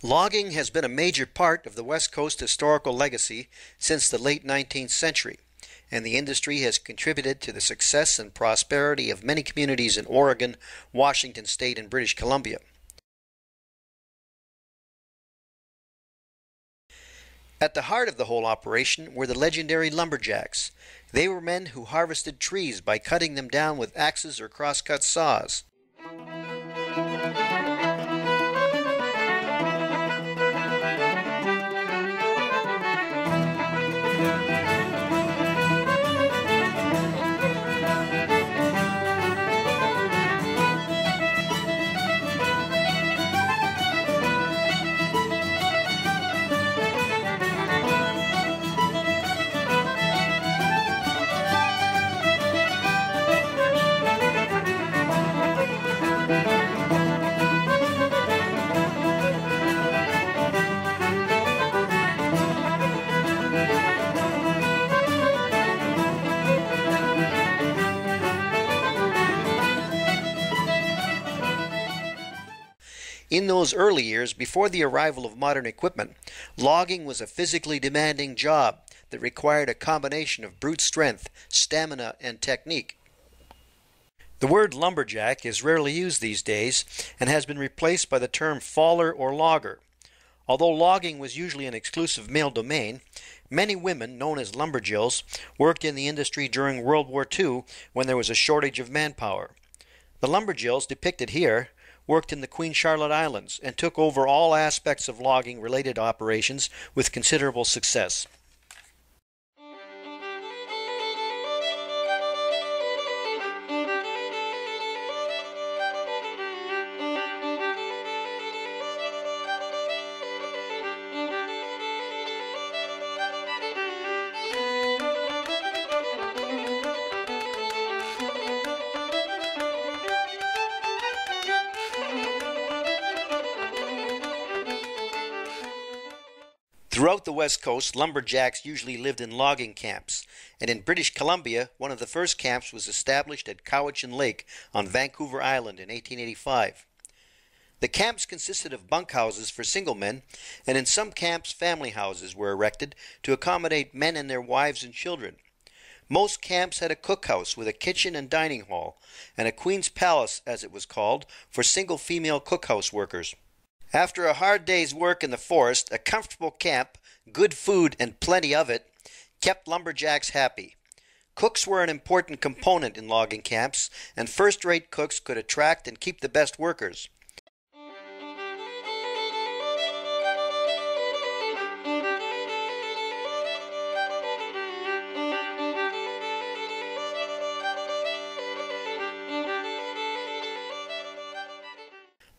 Logging has been a major part of the West Coast historical legacy since the late 19th century, and the industry has contributed to the success and prosperity of many communities in Oregon, Washington State, and British Columbia. At the heart of the whole operation were the legendary lumberjacks. They were men who harvested trees by cutting them down with axes or crosscut saws. In those early years, before the arrival of modern equipment, logging was a physically demanding job that required a combination of brute strength, stamina, and technique. The word lumberjack is rarely used these days and has been replaced by the term faller or logger. Although logging was usually an exclusive male domain, many women, known as lumberjills, worked in the industry during World War II when there was a shortage of manpower. The lumberjills depicted here worked in the Queen Charlotte Islands and took over all aspects of logging-related operations with considerable success. Throughout the West Coast, lumberjacks usually lived in logging camps, and in British Columbia, one of the first camps was established at Cowichan Lake on Vancouver Island in 1885. The camps consisted of bunkhouses for single men, and in some camps family houses were erected to accommodate men and their wives and children. Most camps had a cookhouse with a kitchen and dining hall, and a Queen's Palace, as it was called, for single female cookhouse workers. After a hard day's work in the forest, a comfortable camp, good food, and plenty of it, kept lumberjacks happy. Cooks were an important component in logging camps, and first-rate cooks could attract and keep the best workers.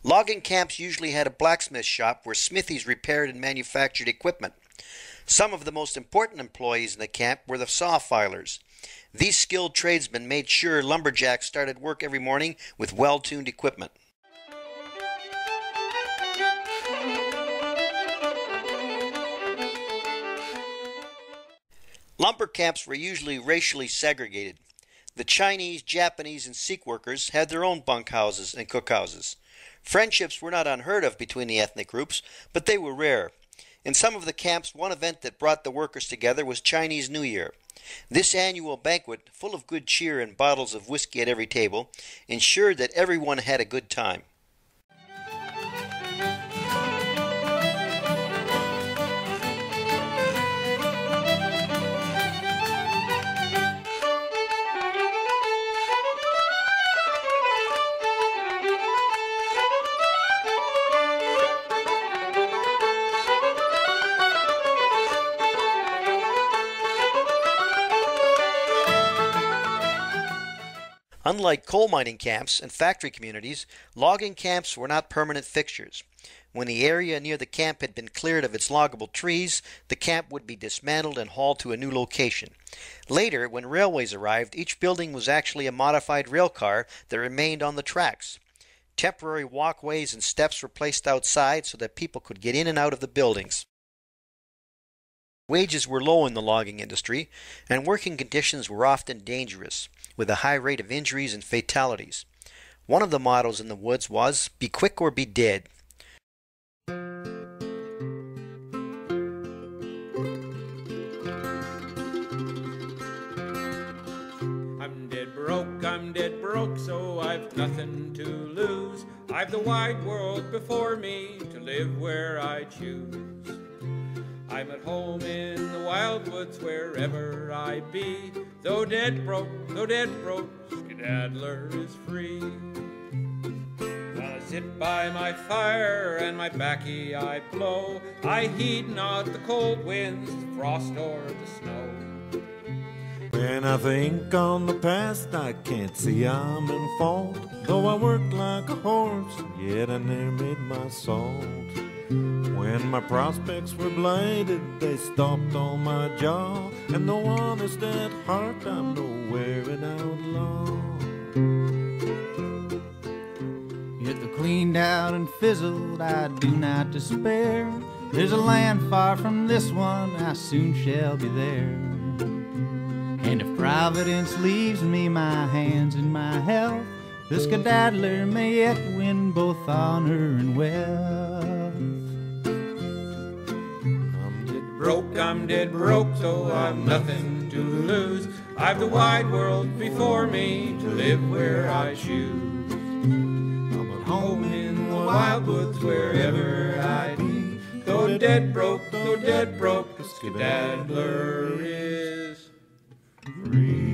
Logging camps usually had a blacksmith shop where smithies repaired and manufactured equipment. Some of the most important employees in the camp were the saw filers. These skilled tradesmen made sure lumberjacks started work every morning with well-tuned equipment. Lumber camps were usually racially segregated. The Chinese, Japanese, and Sikh workers had their own bunkhouses and cookhouses. Friendships were not unheard of between the ethnic groups, but they were rare. In some of the camps, one event that brought the workers together was Chinese New Year. This annual banquet, full of good cheer and bottles of whiskey at every table, ensured that everyone had a good time. Unlike coal mining camps and factory communities, logging camps were not permanent fixtures. When the area near the camp had been cleared of its loggable trees, the camp would be dismantled and hauled to a new location. Later, when railways arrived, each building was actually a modified rail car that remained on the tracks. Temporary walkways and steps were placed outside so that people could get in and out of the buildings. Wages were low in the logging industry, and working conditions were often dangerous, with a high rate of injuries and fatalities. One of the mottos in the woods was, "Be quick or be dead." broke, so I've nothing to lose. I've the wide world before me to live where I choose. I'm at home in the wild woods wherever I be. Though dead broke, skedaddler is free. While I sit by my fire and my baccy I blow, I heed not the cold winds, the frost or the snow. When I think on the past, I can't see I'm in fault. Though I worked like a horse, yet I never made my salt. When my prospects were blighted, they stopped on my jaw. And though honest at heart, I'm nowhere an outlaw. Yet though cleaned out and fizzled, I do not despair. There's a land far from this one, I soon shall be there. And if Providence leaves me my hands and my health, the skedaddler may yet win both honor and wealth. I'm dead broke, so I've nothing to lose. I've the wide world before me to live where I choose. I'm at home in the wild woods wherever I be. Though dead broke, the skedaddler is free.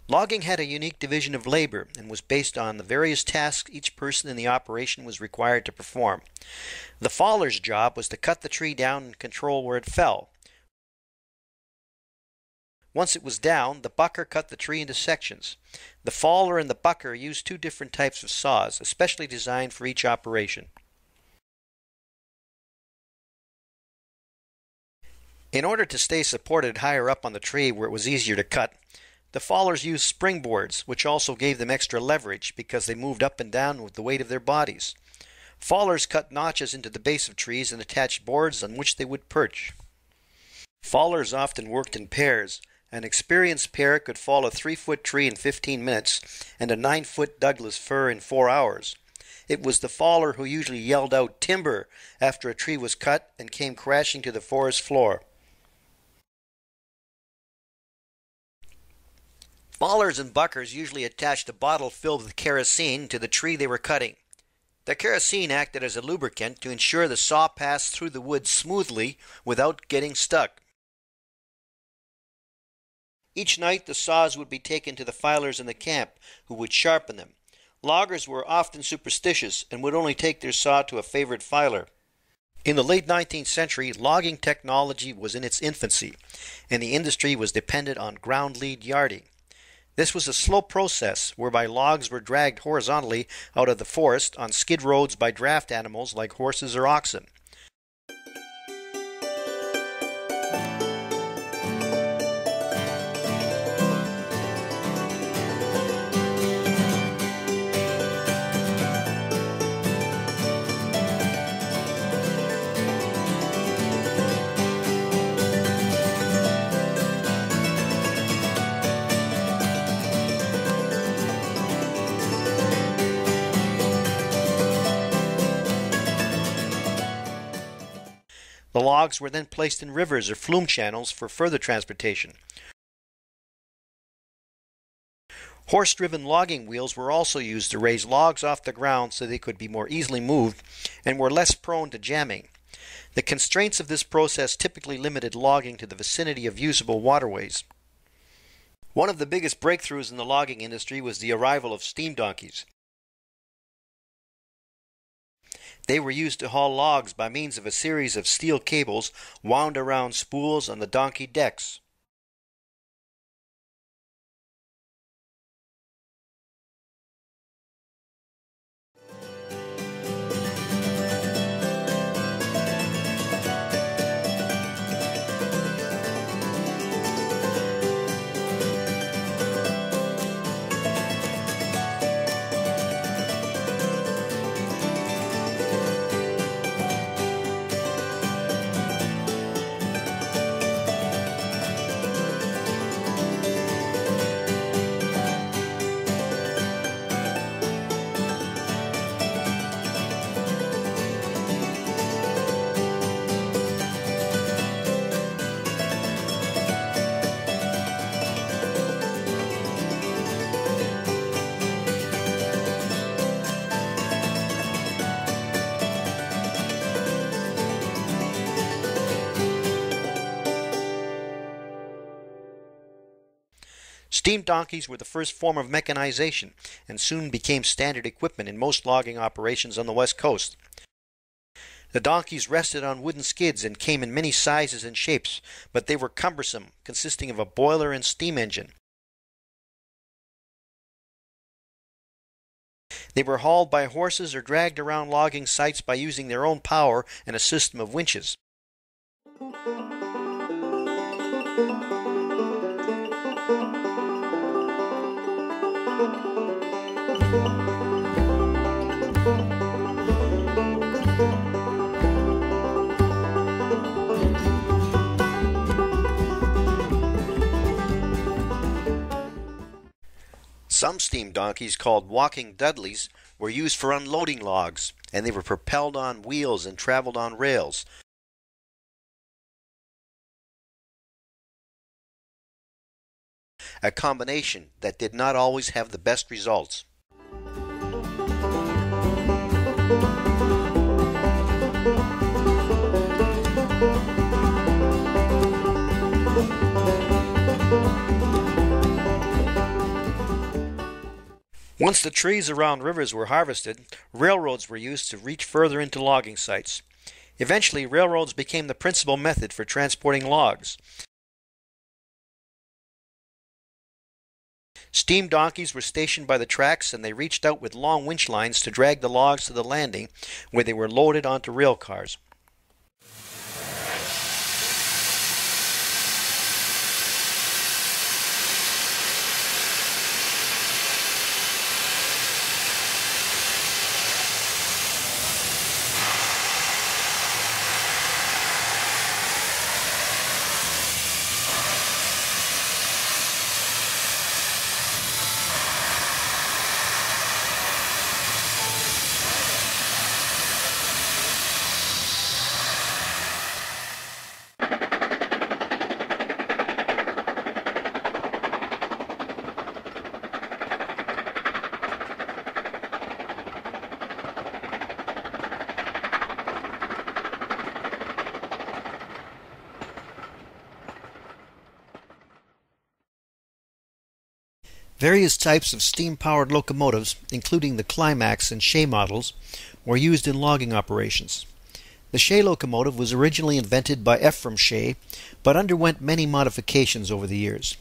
Logging had a unique division of labor and was based on the various tasks each person in the operation was required to perform. The faller's job was to cut the tree down and control where it fell. Once it was down, the bucker cut the tree into sections. The faller and the bucker used two different types of saws, especially designed for each operation. In order to stay supported higher up on the tree where it was easier to cut, the fallers used springboards, which also gave them extra leverage because they moved up and down with the weight of their bodies. Fallers cut notches into the base of trees and attached boards on which they would perch. Fallers often worked in pairs. An experienced pair could fall a 3-foot tree in 15 minutes and a 9-foot Douglas fir in 4 hours. It was the faller who usually yelled out "timber" after a tree was cut and came crashing to the forest floor. Fallers and buckers usually attached a bottle filled with kerosene to the tree they were cutting. The kerosene acted as a lubricant to ensure the saw passed through the wood smoothly without getting stuck. Each night the saws would be taken to the filers in the camp, who would sharpen them. Loggers were often superstitious and would only take their saw to a favorite filer. In the late 19th century, logging technology was in its infancy, and the industry was dependent on ground lead yarding. This was a slow process whereby logs were dragged horizontally out of the forest on skid roads by draft animals like horses or oxen. The logs were then placed in rivers or flume channels for further transportation. Horse-driven logging wheels were also used to raise logs off the ground so they could be more easily moved and were less prone to jamming. The constraints of this process typically limited logging to the vicinity of usable waterways. One of the biggest breakthroughs in the logging industry was the arrival of steam donkeys. They were used to haul logs by means of a series of steel cables wound around spools on the donkey decks. Steam donkeys were the first form of mechanization and soon became standard equipment in most logging operations on the West Coast. The donkeys rested on wooden skids and came in many sizes and shapes, but they were cumbersome, consisting of a boiler and steam engine. They were hauled by horses or dragged around logging sites by using their own power and a system of winches. Some steam donkeys, called walking Dudleys, were used for unloading logs, and they were propelled on wheels and traveled on rails. A combination that did not always have the best results. Once the trees around rivers were harvested, railroads were used to reach further into logging sites. Eventually, railroads became the principal method for transporting logs. Steam donkeys were stationed by the tracks, and they reached out with long winch lines to drag the logs to the landing, where they were loaded onto rail cars. Various types of steam-powered locomotives, including the Climax and Shay models, were used in logging operations. The Shay locomotive was originally invented by Ephraim Shay, but underwent many modifications over the years.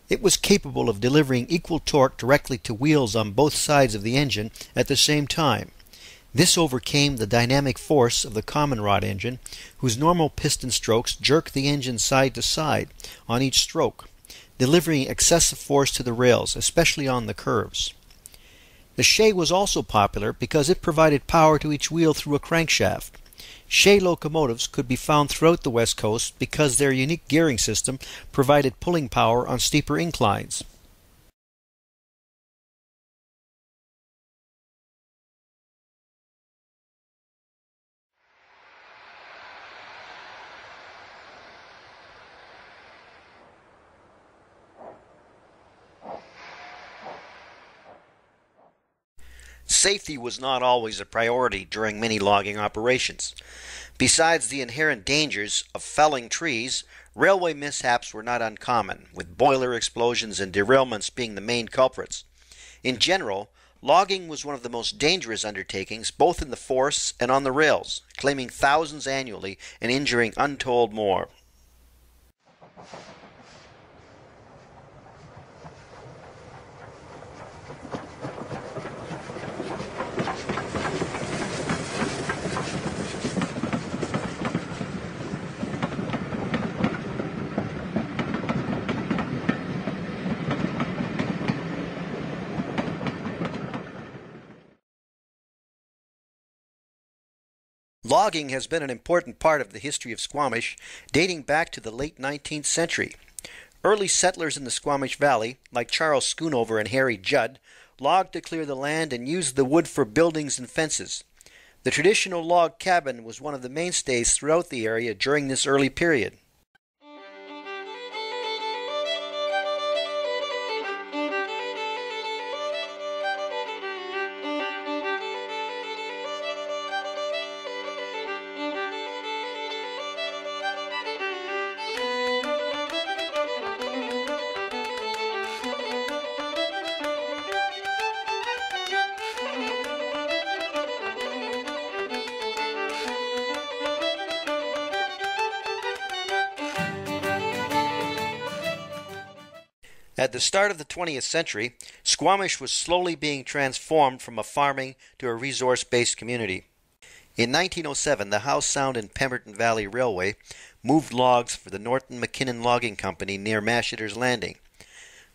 It was capable of delivering equal torque directly to wheels on both sides of the engine at the same time. This overcame the dynamic force of the common rod engine, whose normal piston strokes jerk the engine side to side on each stroke, delivering excessive force to the rails, especially on the curves. The Shay was also popular because it provided power to each wheel through a crankshaft. Shay locomotives could be found throughout the West Coast because their unique gearing system provided pulling power on steeper inclines. Safety was not always a priority during many logging operations. Besides the inherent dangers of felling trees, railway mishaps were not uncommon, with boiler explosions and derailments being the main culprits. In general, logging was one of the most dangerous undertakings both in the forests and on the rails, claiming thousands annually and injuring untold more. Logging has been an important part of the history of Squamish, dating back to the late 19th century. Early settlers in the Squamish Valley, like Charles Schoonover and Harry Judd, logged to clear the land and used the wood for buildings and fences. The traditional log cabin was one of the mainstays throughout the area during this early period. At the start of the 20th century, Squamish was slowly being transformed from a farming to a resource-based community. In 1907, the House Sound and Pemberton Valley Railway moved logs for the Norton McKinnon Logging Company near Masheter's Landing.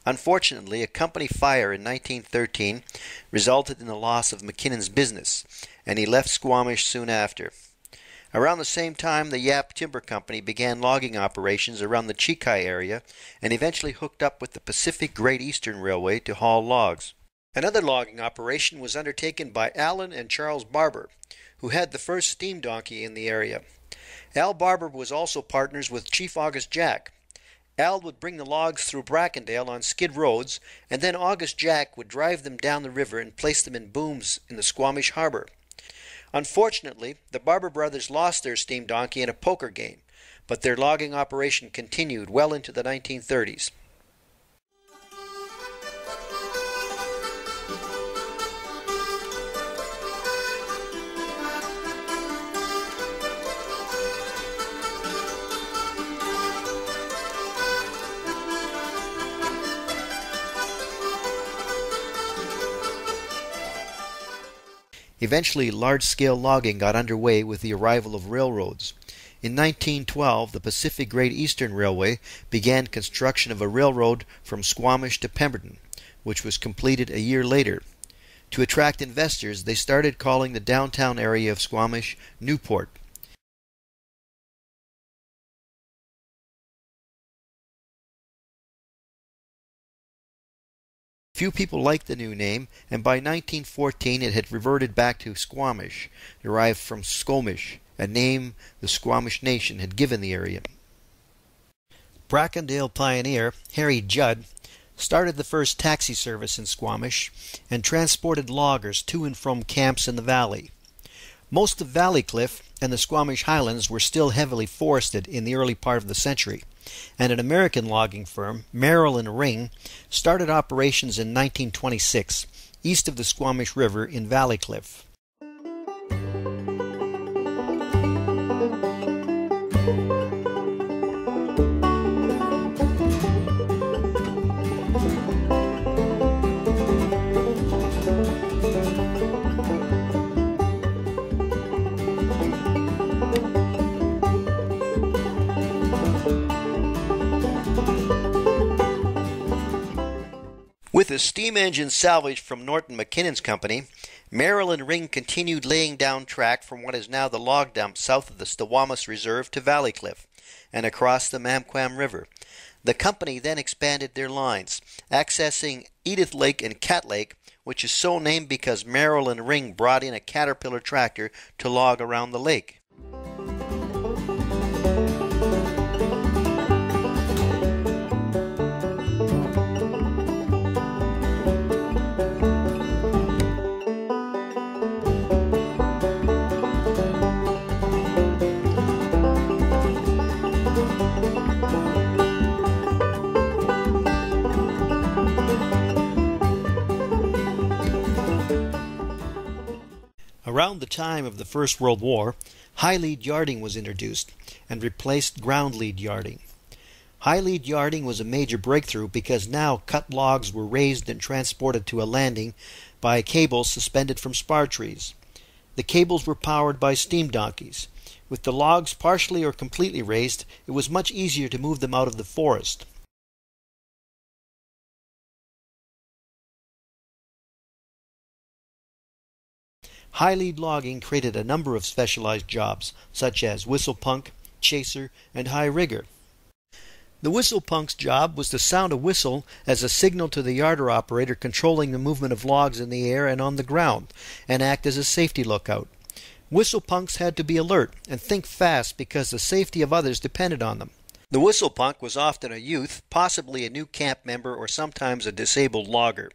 Unfortunately, a company fire in 1913 resulted in the loss of McKinnon's business, and he left Squamish soon after. Around the same time, the Yap Timber Company began logging operations around the Chikai area and eventually hooked up with the Pacific Great Eastern Railway to haul logs. Another logging operation was undertaken by Allen and Charles Barber, who had the first steam donkey in the area. Al Barber was also partners with Chief August Jack. Al would bring the logs through Brackendale on skid roads, and then August Jack would drive them down the river and place them in booms in the Squamish Harbor. Unfortunately, the Barber brothers lost their steam donkey in a poker game, but their logging operation continued well into the 1930s. Eventually, large-scale logging got underway with the arrival of railroads. In 1912, the Pacific Great Eastern Railway began construction of a railroad from Squamish to Pemberton, which was completed a year later. To attract investors, they started calling the downtown area of Squamish Newport. Few people liked the new name, and by 1914 it had reverted back to Squamish, derived from Squamish, a name the Squamish Nation had given the area. Brackendale pioneer Harry Judd started the first taxi service in Squamish and transported loggers to and from camps in the valley. Most of Valleycliff and the Squamish Highlands were still heavily forested in the early part of the century, and an American logging firm, Merrill and Ring, started operations in 1926 east of the Squamish River in Valleycliff. With a steam engine salvaged from Norton McKinnon's company, Merrill and Ring continued laying down track from what is now the log dump south of the Squamish Reserve to Valleycliff and across the Mamquam River. The company then expanded their lines, accessing Edith Lake and Cat Lake, which is so named because Merrill and Ring brought in a Caterpillar tractor to log around the lake. Around the time of the First World War, high-lead yarding was introduced and replaced ground-lead yarding. High-lead yarding was a major breakthrough because now cut logs were raised and transported to a landing by cables suspended from spar trees. The cables were powered by steam donkeys. With the logs partially or completely raised, it was much easier to move them out of the forest. High-lead logging created a number of specialized jobs, such as whistle punk, chaser, and high rigger. The whistle punk's job was to sound a whistle as a signal to the yarder operator controlling the movement of logs in the air and on the ground, and act as a safety lookout. Whistle punks had to be alert and think fast because the safety of others depended on them. The whistle punk was often a youth, possibly a new camp member, or sometimes a disabled logger.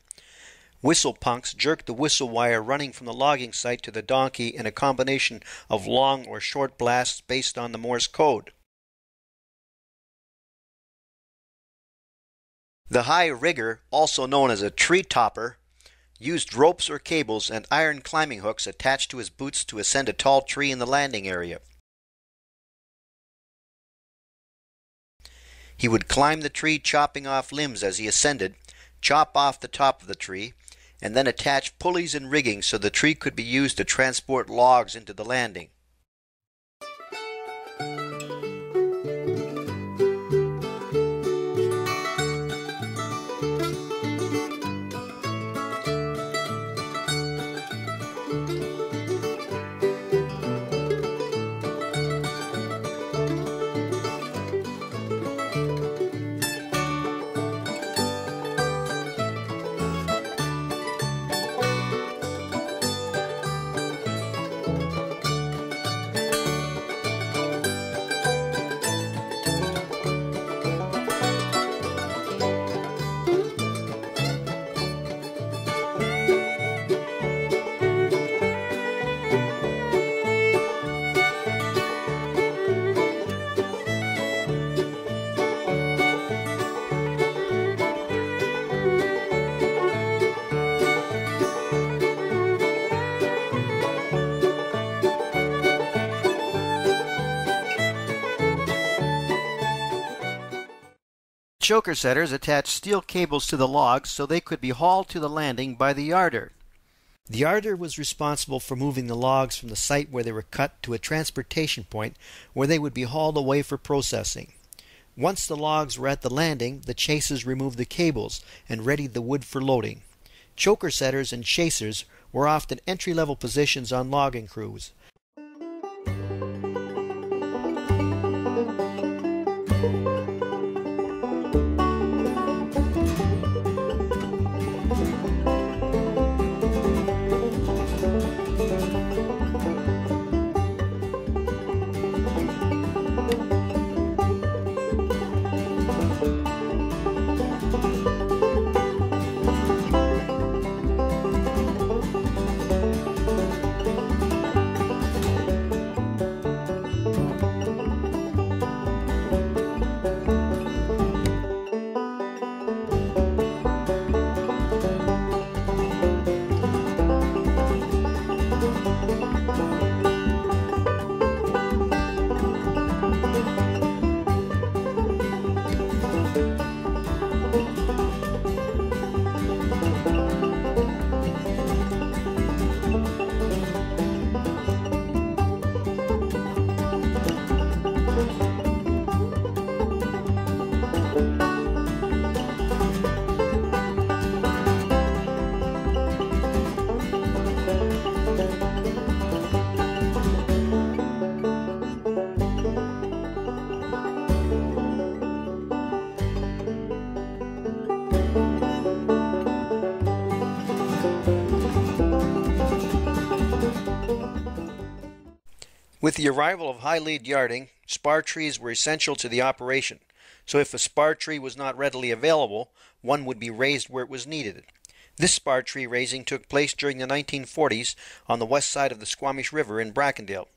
Whistle punks jerked the whistle wire running from the logging site to the donkey in a combination of long or short blasts based on the Morse code. The high rigger, also known as a tree topper, used ropes or cables and iron climbing hooks attached to his boots to ascend a tall tree in the landing area. He would climb the tree, chopping off limbs as he ascended, chop off the top of the tree, and then attach pulleys and rigging so the tree could be used to transport logs into the landing. Choker setters attached steel cables to the logs so they could be hauled to the landing by the yarder. The yarder was responsible for moving the logs from the site where they were cut to a transportation point where they would be hauled away for processing. Once the logs were at the landing, the chasers removed the cables and readied the wood for loading. Choker setters and chasers were often entry-level positions on logging crews. With the arrival of high-lead yarding, spar trees were essential to the operation, so if a spar tree was not readily available, one would be raised where it was needed. This spar tree raising took place during the 1940s on the west side of the Squamish River in Brackendale.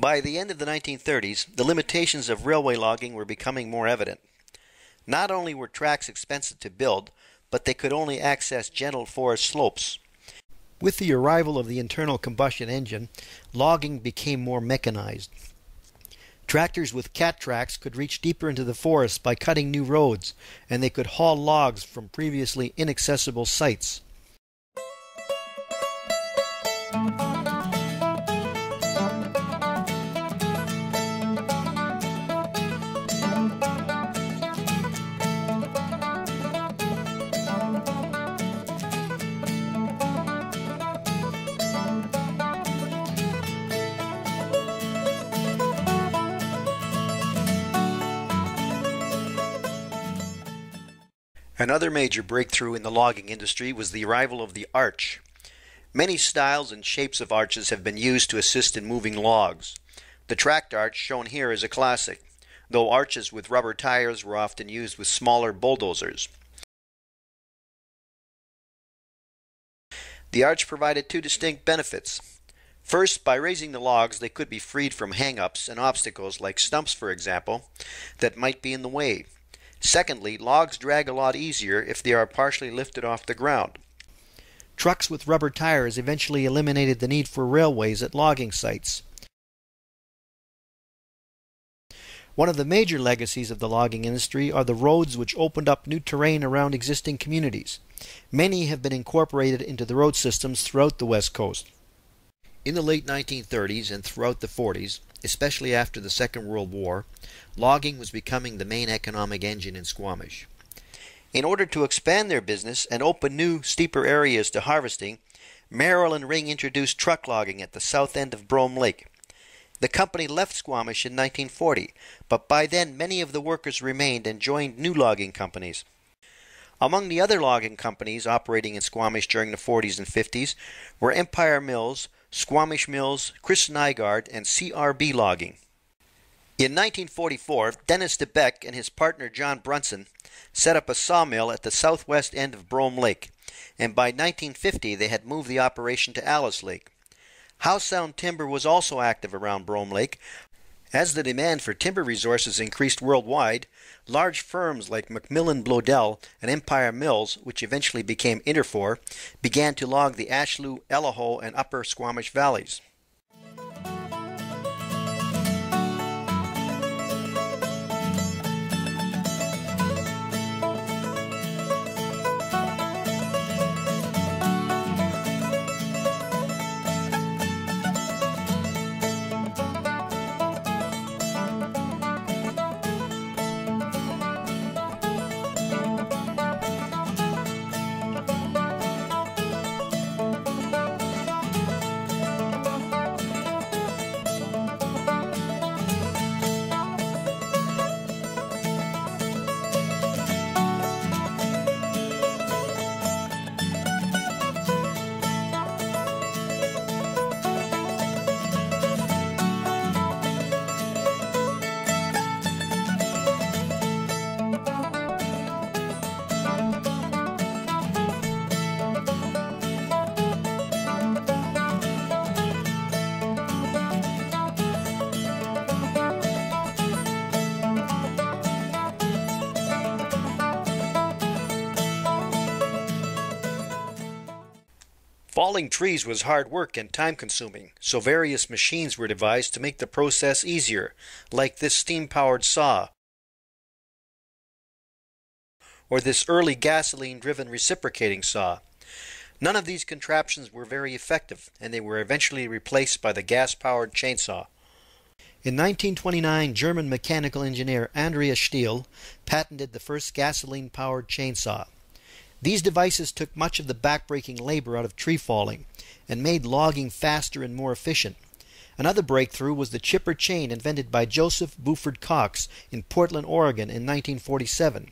By the end of the 1930s, the limitations of railway logging were becoming more evident. Not only were tracks expensive to build, but they could only access gentle forest slopes. With the arrival of the internal combustion engine, logging became more mechanized. Tractors with cat tracks could reach deeper into the forest by cutting new roads, and they could haul logs from previously inaccessible sites. Another major breakthrough in the logging industry was the arrival of the arch. Many styles and shapes of arches have been used to assist in moving logs. The tracked arch shown here is a classic, though arches with rubber tires were often used with smaller bulldozers. The arch provided two distinct benefits. First, by raising the logs, they could be freed from hang-ups and obstacles, like stumps for example, that might be in the way. Secondly, logs drag a lot easier if they are partially lifted off the ground. Trucks with rubber tires eventually eliminated the need for railways at logging sites. One of the major legacies of the logging industry are the roads which opened up new terrain around existing communities. Many have been incorporated into the road systems throughout the West Coast. In the late 1930s and throughout the 40s, especially after the Second World War, logging was becoming the main economic engine in Squamish. In order to expand their business and open new, steeper areas to harvesting, Merrill and Ring introduced truck logging at the south end of Brome Lake. The company left Squamish in 1940, but by then many of the workers remained and joined new logging companies. Among the other logging companies operating in Squamish during the 40s and 50s were Empire Mills, Squamish Mills, Chris Nygaard, and CRB Logging. In 1944, Dennis DeBeck and his partner John Brunson set up a sawmill at the southwest end of Brome Lake, and by 1950 they had moved the operation to Alice Lake. House Sound Timber was also active around Brome Lake. As the demand for timber resources increased worldwide, large firms like Macmillan Bloedel and Empire Mills, which eventually became Interfor, began to log the Ashlew, Elaho, and Upper Squamish valleys. Falling trees was hard work and time-consuming, so various machines were devised to make the process easier, like this steam-powered saw, or this early gasoline-driven reciprocating saw. None of these contraptions were very effective, and they were eventually replaced by the gas-powered chainsaw. In 1929, German mechanical engineer Andreas Stiel patented the first gasoline-powered chainsaw. These devices took much of the backbreaking labor out of tree falling and made logging faster and more efficient. Another breakthrough was the chipper chain invented by Joseph Buford Cox in Portland, Oregon in 1947.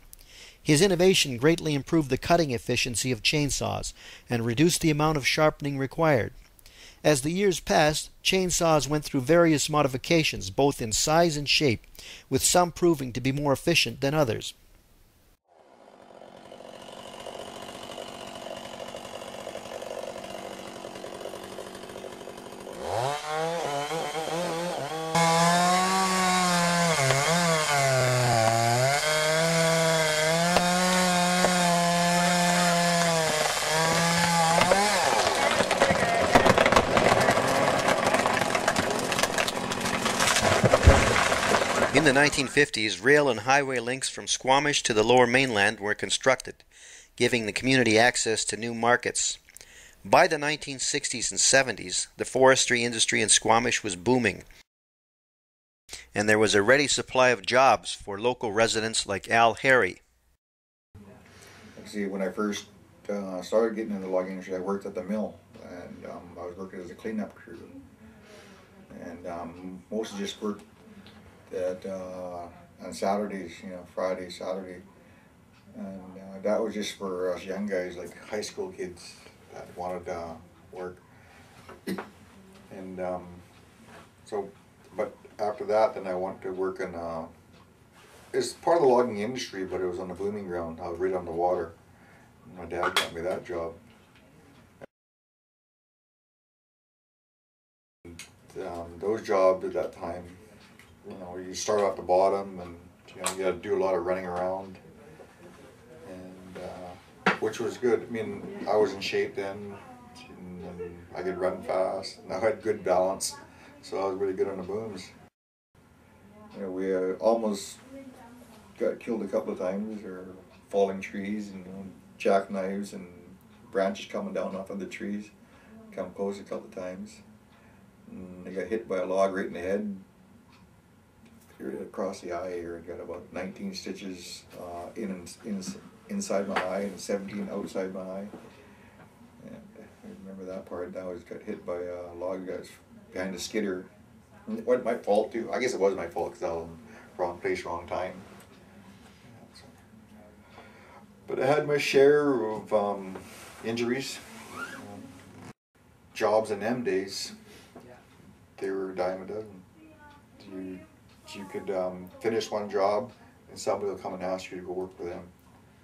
His innovation greatly improved the cutting efficiency of chainsaws and reduced the amount of sharpening required. As the years passed, chainsaws went through various modifications, both in size and shape, with some proving to be more efficient than others. In the 1950s, rail and highway links from Squamish to the lower mainland were constructed, giving the community access to new markets. By the 1960s and 70s, the forestry industry in Squamish was booming, and there was a ready supply of jobs for local residents like Al Harry. See, when I first started getting into the logging industry, I worked at the mill, and I was working as a cleanup crew, and mostly just worked on Saturdays, Friday, Saturday, and that was just for us young guys, like high school kids that wanted to work. And but after that, then I went to work in, it's part of the logging industry, but it was on the booming ground. I was right on the water. My dad got me that job. Those jobs at that time, you start off the bottom, and you had to do a lot of running around, and which was good. I mean, I was in shape then, and I could run fast, and I had good balance, so I was really good on the booms. We almost got killed a couple of times, or falling trees, and jackknives and branches coming down off of the trees. Come close a couple of times. And I got hit by a log right in the head, here across the eye here. I got about 19 stitches inside my eye and 17 outside my eye. And I remember that part. I got hit by a log that was behind a skidder. It wasn't my fault too. I guess it was my fault because I was in the wrong place, wrong time. But I had my share of injuries. Jobs in them days, they were a dime a dozen. You could finish one job, and somebody will come and ask you to go work for them.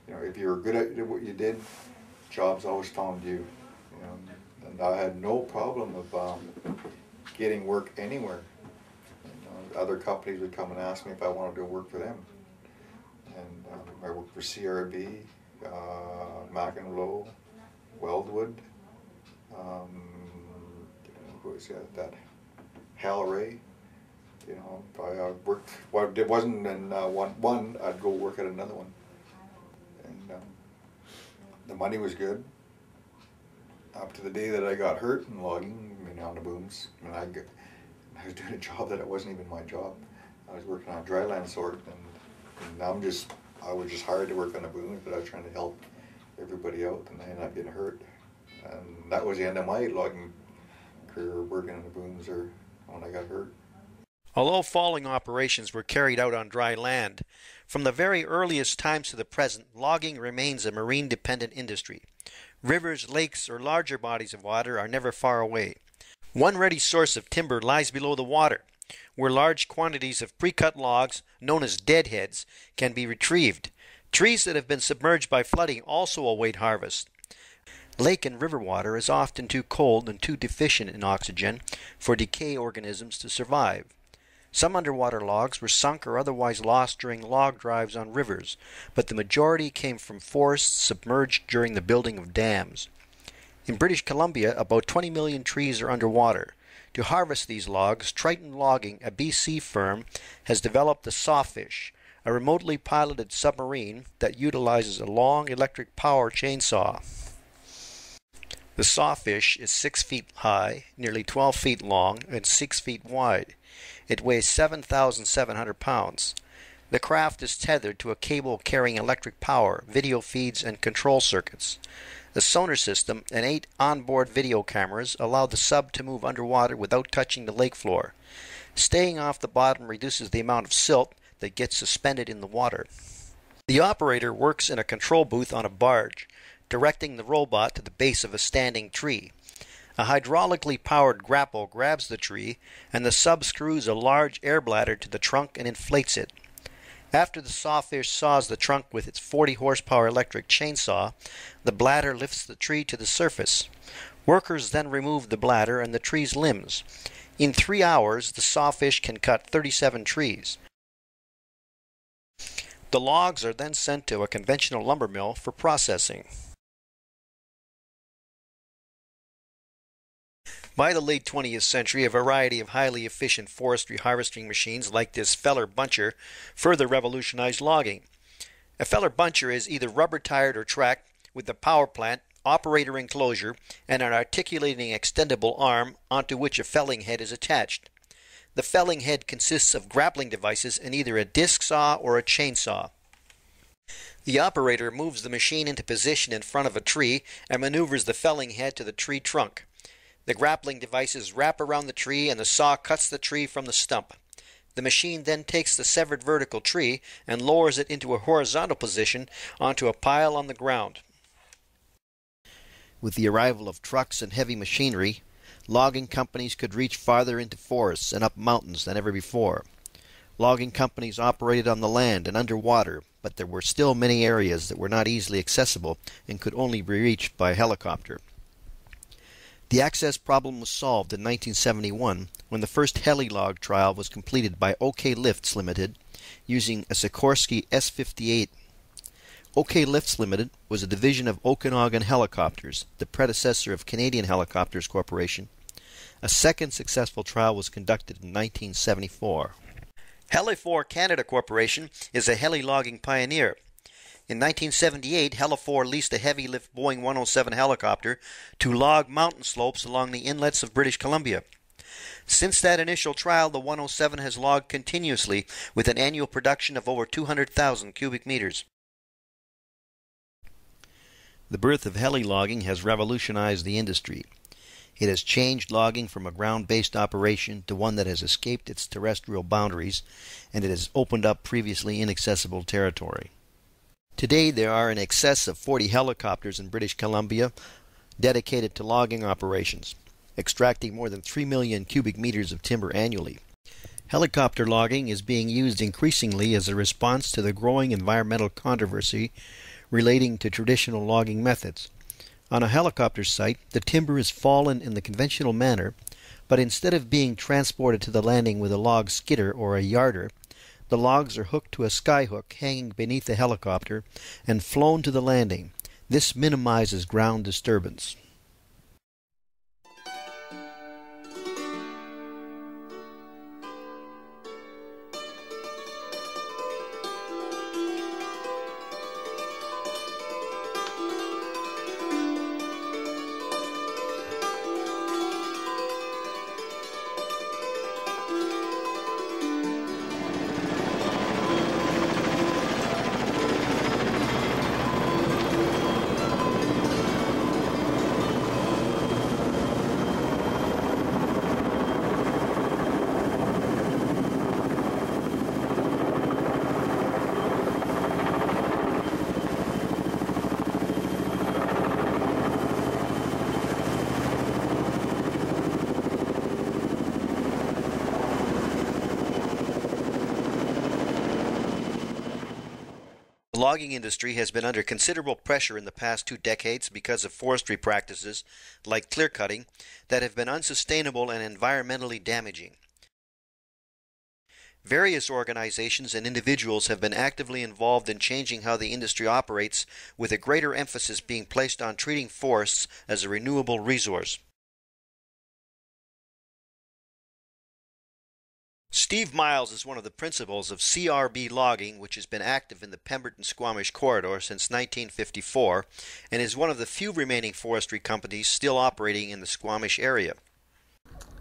If you were good at what you did, jobs always found you. And I had no problem of getting work anywhere. Other companies would come and ask me if I wanted to work for them. And I worked for CRB, Mac and Low, Weldwood. Who was that? Hal Ray. I worked. Well, it wasn't in one. I'd go work at another one, and the money was good. Up to the day that I got hurt in logging, on the booms, and I was doing a job that it wasn't even my job. I was working on a dryland sort, and I was just hired to work on the booms, but I was trying to help everybody out, and I ended up getting hurt. And that was the end of my logging career, working on the booms, or when I got hurt. Although falling operations were carried out on dry land, from the very earliest times to the present, logging remains a marine-dependent industry. Rivers, lakes, or larger bodies of water are never far away. One ready source of timber lies below the water, where large quantities of pre-cut logs, known as deadheads, can be retrieved. Trees that have been submerged by flooding also await harvest. Lake and river water is often too cold and too deficient in oxygen for decay organisms to survive. Some underwater logs were sunk or otherwise lost during log drives on rivers, but the majority came from forests submerged during the building of dams. In British Columbia, about 20 million trees are underwater. To harvest these logs, Triton Logging, a BC firm, has developed the Sawfish, a remotely piloted submarine that utilizes a long electric power chainsaw. The Sawfish is 6 feet high, nearly 12 feet long, and 6 feet wide. It weighs 7,700 pounds. The craft is tethered to a cable carrying electric power, video feeds, and control circuits. The sonar system and 8 onboard video cameras allow the sub to move underwater without touching the lake floor. Staying off the bottom reduces the amount of silt that gets suspended in the water. The operator works in a control booth on a barge, directing the robot to the base of a standing tree. A hydraulically powered grapple grabs the tree, and the sub screws a large air bladder to the trunk and inflates it. After the Sawfish saws the trunk with its 40 horsepower electric chainsaw, the bladder lifts the tree to the surface. Workers then remove the bladder and the tree's limbs. In 3 hours, the Sawfish can cut 37 trees. The logs are then sent to a conventional lumber mill for processing. By the late 20th century, a variety of highly efficient forestry harvesting machines like this Feller buncher further revolutionized logging. A Feller buncher is either rubber-tired or tracked with the power plant, operator enclosure, and an articulating extendable arm onto which a felling head is attached. The felling head consists of grappling devices in either a disc saw or a chainsaw. The operator moves the machine into position in front of a tree and maneuvers the felling head to the tree trunk. The grappling devices wrap around the tree and the saw cuts the tree from the stump. The machine then takes the severed vertical tree and lowers it into a horizontal position onto a pile on the ground. With the arrival of trucks and heavy machinery, logging companies could reach farther into forests and up mountains than ever before. Logging companies operated on the land and underwater, but there were still many areas that were not easily accessible and could only be reached by helicopter. The access problem was solved in 1971 when the first heli log trial was completed by OK Lifts Limited using a Sikorsky S-58. OK Lifts Limited was a division of Okanagan Helicopters, the predecessor of Canadian Helicopters Corporation. A second successful trial was conducted in 1974. Heli4 Canada Corporation is a heli logging pioneer. In 1978, Heli4 leased a heavy-lift Boeing 107 helicopter to log mountain slopes along the inlets of British Columbia. Since that initial trial, the 107 has logged continuously with an annual production of over 200,000 cubic meters. The birth of heli logging has revolutionized the industry. It has changed logging from a ground-based operation to one that has escaped its terrestrial boundaries, and it has opened up previously inaccessible territory. Today there are in excess of 40 helicopters in British Columbia dedicated to logging operations, extracting more than 3 million cubic meters of timber annually. Helicopter logging is being used increasingly as a response to the growing environmental controversy relating to traditional logging methods. On a helicopter site, the timber is fallen in the conventional manner, but instead of being transported to the landing with a log skidder or a yarder, the logs are hooked to a skyhook hanging beneath the helicopter and flown to the landing. This minimizes ground disturbance. The logging industry has been under considerable pressure in the past 2 decades because of forestry practices, like clear cutting, that have been unsustainable and environmentally damaging. Various organizations and individuals have been actively involved in changing how the industry operates, with a greater emphasis being placed on treating forests as a renewable resource. Steve Miles is one of the principals of CRB Logging, which has been active in the Pemberton-Squamish corridor since 1954 and is one of the few remaining forestry companies still operating in the Squamish area.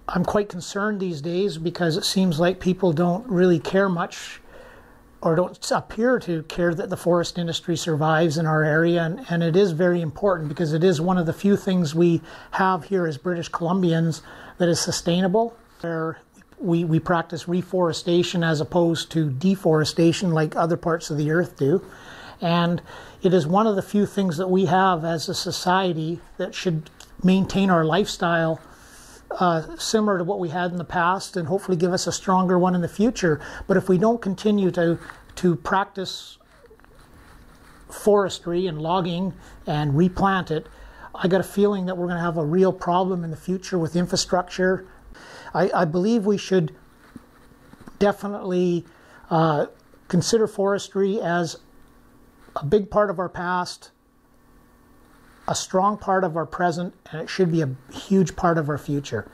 I'm quite concerned these days because it seems like people don't really care much, or don't appear to care, that the forest industry survives in our area, and it is very important because it is one of the few things we have here as British Columbians that is sustainable. We practice reforestation as opposed to deforestation like other parts of the earth do. And it is one of the few things that we have as a society that should maintain our lifestyle similar to what we had in the past, and hopefully give us a stronger one in the future. But if we don't continue to practice forestry and logging and replant it, I got a feeling that we're going to have a real problem in the future with infrastructure. I believe we should definitely consider forestry as a big part of our past, a strong part of our present, and it should be a huge part of our future.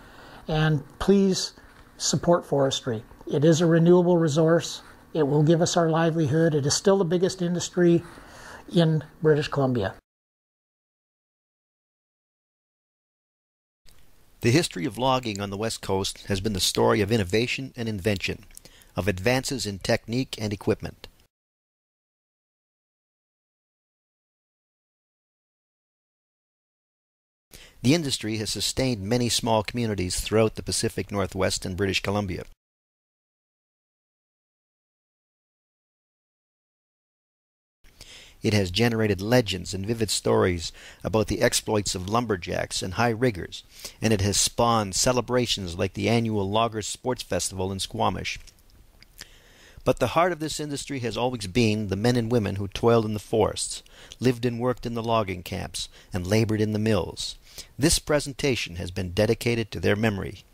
And please support forestry. It is a renewable resource. It will give us our livelihood. It is still the biggest industry in British Columbia. The history of logging on the West Coast has been the story of innovation and invention, of advances in technique and equipment. The industry has sustained many small communities throughout the Pacific Northwest and British Columbia. It has generated legends and vivid stories about the exploits of lumberjacks and high riggers, and it has spawned celebrations like the annual Loggers Sports Festival in Squamish. But the heart of this industry has always been the men and women who toiled in the forests, lived and worked in the logging camps, and labored in the mills. This presentation has been dedicated to their memory.